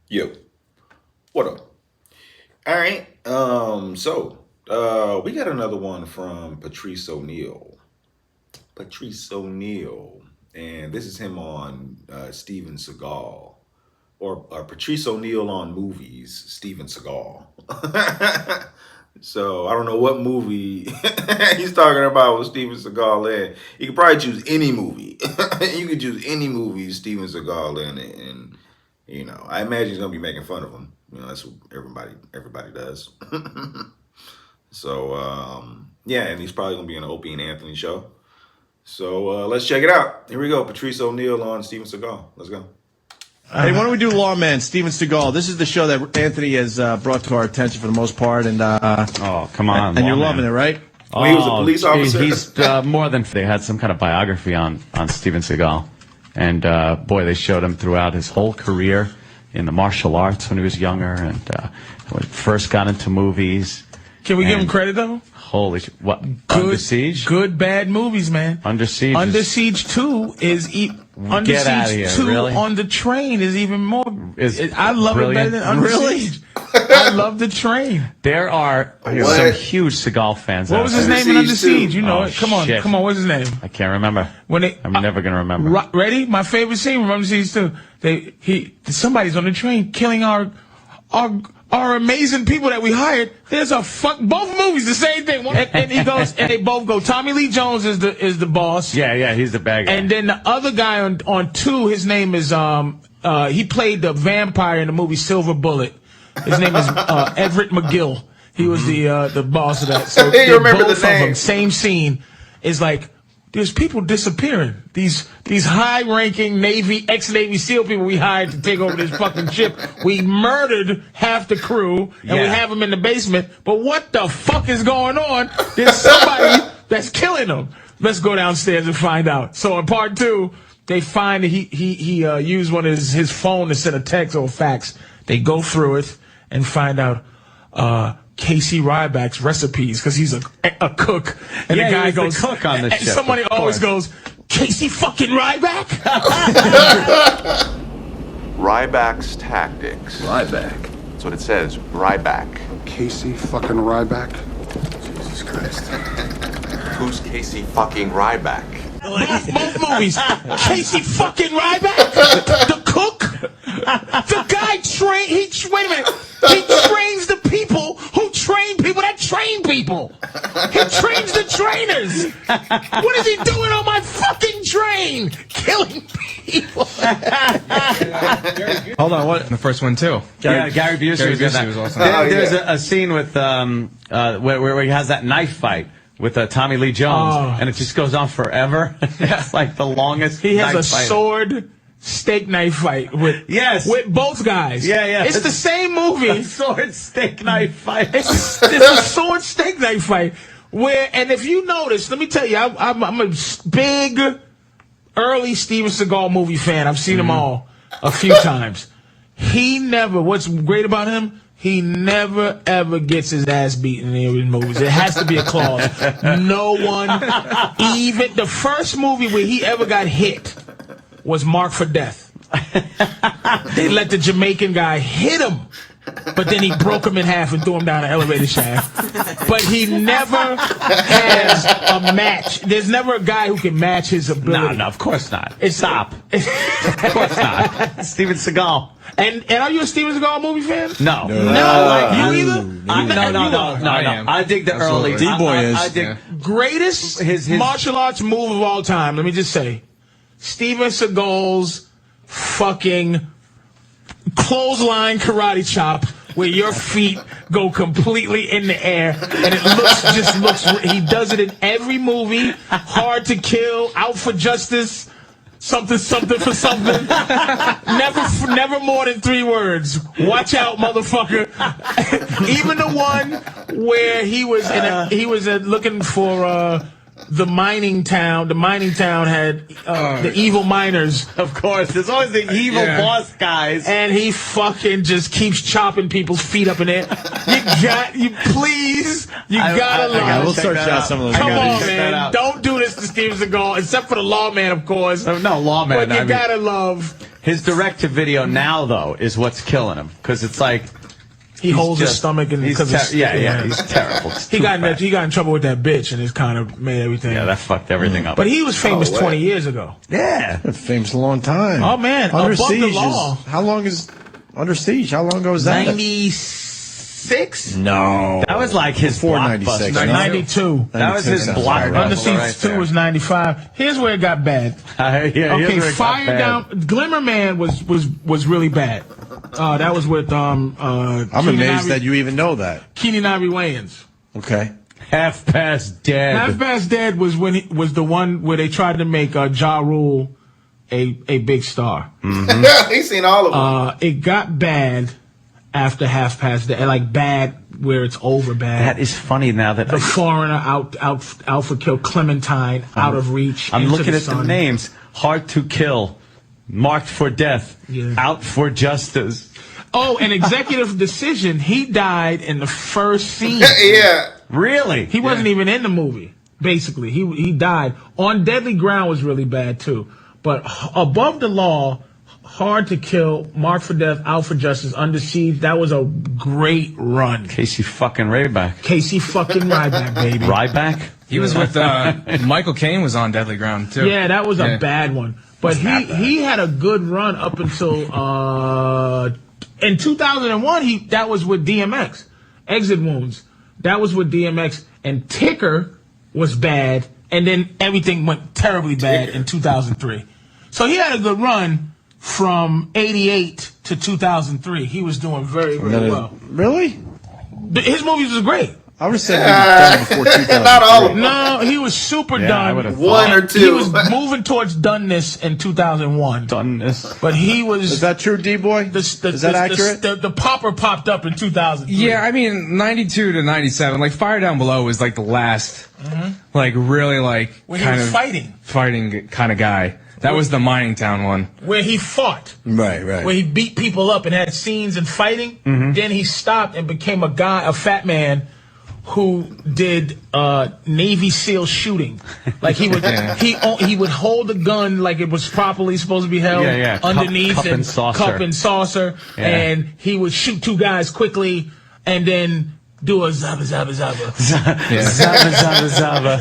Yo, what up? All right. We got another one from Patrice O'Neal. Patrice O'Neal, and this is him on Steven Seagal, or Patrice O'Neal on movies. Steven Seagal. So I don't know what movie he's talking about with Steven Seagal in. You could probably choose any movie. You could choose any movie Steven Seagal in it, and I imagine he's gonna be making fun of him. That's what everybody does. Yeah, and he's probably gonna be on the Opie and Anthony show. So let's check it out. Here we go. Patrice O'Neal on Steven Seagal. Let's go. Hey, why don't we do Lawman, Steven Seagal? This is the show that Anthony has brought to our attention for the most part, and oh, come on, and you're loving it, right? Well, he was a police officer. He's more than. They had some kind of biography on Steven Seagal, and boy, they showed him throughout his whole career in the martial arts when he was younger, and when he first got into movies. Can we give him credit though? Holy shit! What? Under Siege? Good bad movies, man. Under Siege. Under Siege 2 is Under Get outta Siege here, 2 really? on the Train is even more. I love brilliant. it better than Under Really? Siege. I love the Train. There are some huge Seagal fans. What out was there. his name in Under Siege 2. Siege? You know Oh, it. Come on, shit. what's his name? I can't remember. I'm never gonna remember. Ready? My favorite scene from Under Siege 2. Somebody's on the train killing our amazing people that we hired. There's both movies the same thing. And he goes, and they both go. Tommy Lee Jones is the boss. Yeah, he's the bad guy. And then the other guy on 2, his name is he played the vampire in the movie Silver Bullet. His name is Everett McGill. He was the boss of that. So You remember both the name. of them, same scene. Is like there's people disappearing. These high-ranking ex-Navy SEAL people we hired to take over this fucking ship. We murdered half the crew, and we have them in the basement. But what the fuck is going on? There's somebody that's killing them. Let's go downstairs and find out. So in part 2, they find that he used one of his phone to send a text or a fax. They go through it and find out Casey Ryback's recipes because he's a cook, and the guy goes, the cook on the and ship, somebody always goes, Casey fucking Ryback. Ryback's tactics. Ryback. That's what it says. Ryback. Casey fucking Ryback? Jesus Christ. Who's Casey fucking Ryback? Both movies. Casey fucking Ryback, the cook, the guy wait a minute. He trains the people who train people that train people. He trains the trainers. What is he doing on my fucking train? Killing people. Hold on, what? The first one too. Gary Busey was in that. was awesome. There's a scene with where he has that knife fight with Tommy Lee Jones, and it just goes on forever. It's like the longest. He has knife a fight. sword steak knife fight with both guys. Yeah. It's the same movie. A sword steak knife fight. It's a sword steak knife fight and if you notice, let me tell you, I'm a big early Steven Seagal movie fan. I've seen them all a few times. What's great about him? He never, ever gets his ass beaten in any of his movies. It has to be a clause. No one, even the first movie where he ever got hit was Marked for Death. They let the Jamaican guy hit him, but then he broke him in half and threw him down an elevator shaft. But he never has a match. There's never a guy who can match his ability. No, of course not. Stop. Of course not. Steven Seagal. And are you a Steven Seagal movie fan? No. You either? No. I dig the early. D-Boy is. I dig Greatest his martial arts move of all time. Let me just say, Steven Seagal's fucking clothesline karate chop, where your feet go completely in the air, and it looks. He does it in every movie. Hard to Kill, Out for Justice. Something for something. Never more than 3 words. Watch out, motherfucker. Even the one where he was looking for the mining town. The mining town had the evil miners. Of course, there's always the evil boss guys. And he fucking just keeps chopping people's feet up in there. You gotta love. We'll search out some of those. Come on, check that man. out. Don't do this to Steven Seagal, except for the Lawman, of course. No, Lawman. But you gotta love His direct-to-video now, though, is what's killing him. Because it's like... He holds his stomach and he's because he's terrible. he got in trouble with that bitch and it's kind of made everything. Yeah, that fucked everything up. But he was famous 20 years ago. Yeah, famous a long time. Oh man, Under Above Siege the Law. how long is Under Siege? How long ago was that? 96. No, that was like his before blockbuster. 96. 92. That was his sounds blockbuster. right. Under Siege right 2 there. was 95. Here's where it got bad. Okay, Fire Down. Glimmer Man was really bad. That was with I'm amazed that you even know that. Keenan Ivory Wayans. Okay. Half Past Dead. Half Past Dead was when he was the one where they tried to make Ja Rule a big star. He's seen all of them. It got bad after Half Past Dead, like bad where it's over bad. That is funny now that The Foreigner out for kill, Clementine out of reach. I'm Into looking the at Sun. the names. Hard to Kill. Marked for Death. Yeah. Out for Justice. Oh, an executive decision. He died in the first scene. Yeah. Really? He wasn't even in the movie. Basically, he died. On Deadly Ground was really bad too. But Above the Law, Hard to Kill, Marked for Death, Out for Justice, Under Siege. That was a great run. Casey fucking Ryback. Casey fucking Ryback, baby. Ryback? He was with Michael Caine was on Deadly Ground too. Yeah, that was a bad one. But he had a good run up until in 2001. That was with DMX. Exit Wounds. That was with DMX, and Ticker was bad, and then everything went terribly bad in 2003. So he had a good run from 88 to 2003. He was doing very, very well. Really? His movies was great. I would have said he was done before 2003. Not all of them. No, he was super I done. would've One or two. He was moving towards doneness in 2001. Done this. But he was... Is that true, D-Boy? Is that accurate? The popper popped up in 2003. Yeah, I mean, 92 to 97, like Fire Down Below was like the last, like really like When he kind was of fighting. kind of guy. That was the Mining Town one. Where he fought. Right. Where he beat people up and had scenes and fighting. Then he stopped and became a fat man who did Navy SEAL shooting. Like he would he would hold a gun like it was properly supposed to be held underneath cup and saucer. cup and saucer, Yeah. and he would shoot two guys quickly and then do a zaba zaba zaba. Zaba, zaba, zaba.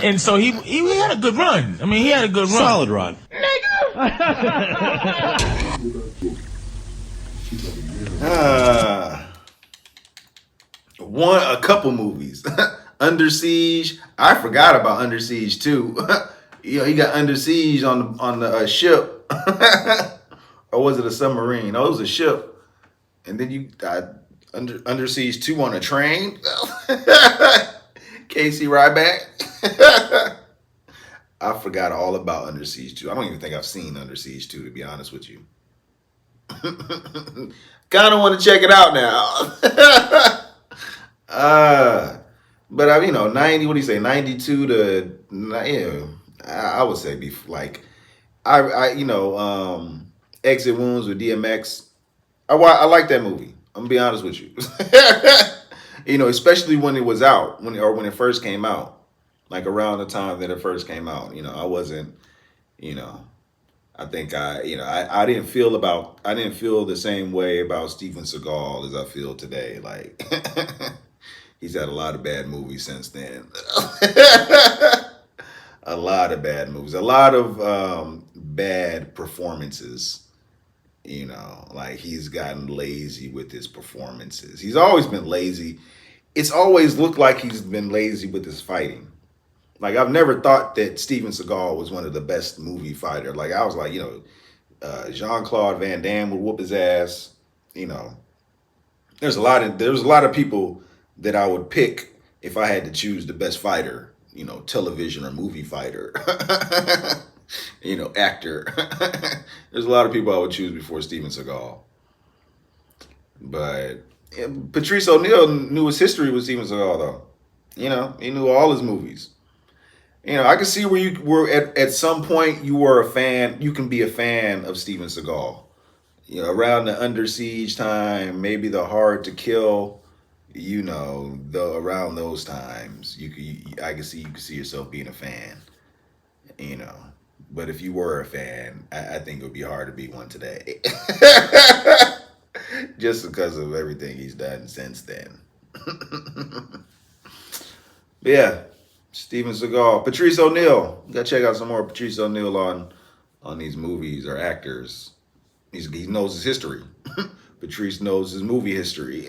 and so he had a good run. I mean, he had a good run. Solid run. A couple movies. Under Siege. I forgot about Under Siege too. You know, he got Under Siege on the ship, or was it a submarine? No, it was a ship. And then you Under Siege 2 on a train. Casey Ryback. I forgot all about Under Siege 2. I don't even think I've seen Under Siege 2, to be honest with you. Kind of want to check it out now. But I, 90, what do you say, 92 to, yeah, I would say like, Exit Wounds with DMX. I like that movie. I'm gonna be honest with you. Especially when it was out, when it first came out, like around the time that it first came out. I wasn't, I think I didn't feel the same way about Steven Seagal as I feel today. Like he's had a lot of bad movies since then. A lot of bad movies, a lot of bad performances. Like he's gotten lazy with his performances. He's always been lazy. It's always looked like he's been lazy with his fighting. Like I've never thought that Steven Seagal was one of the best movie fighter. Like I was like, Jean-Claude Van Damme would whoop his ass. There's a lot of people that I would pick if I had to choose the best fighter, television or movie fighter. Actor. There's a lot of people I would choose before Steven Seagal. But Patrice O'Neal knew his history with Steven Seagal, though. He knew all his movies. I can see where you were at some point you were a fan. You can be a fan of Steven Seagal. Around the Under Siege time, maybe the Hard to Kill. Around those times, I can see yourself being a fan. But if you were a fan, I think it would be hard to be one today. Just because of everything he's done since then. But yeah, Steven Seagal. Patrice O'Neal. You gotta check out some more Patrice O'Neal on these movies or actors. He knows his history. Patrice knows his movie history.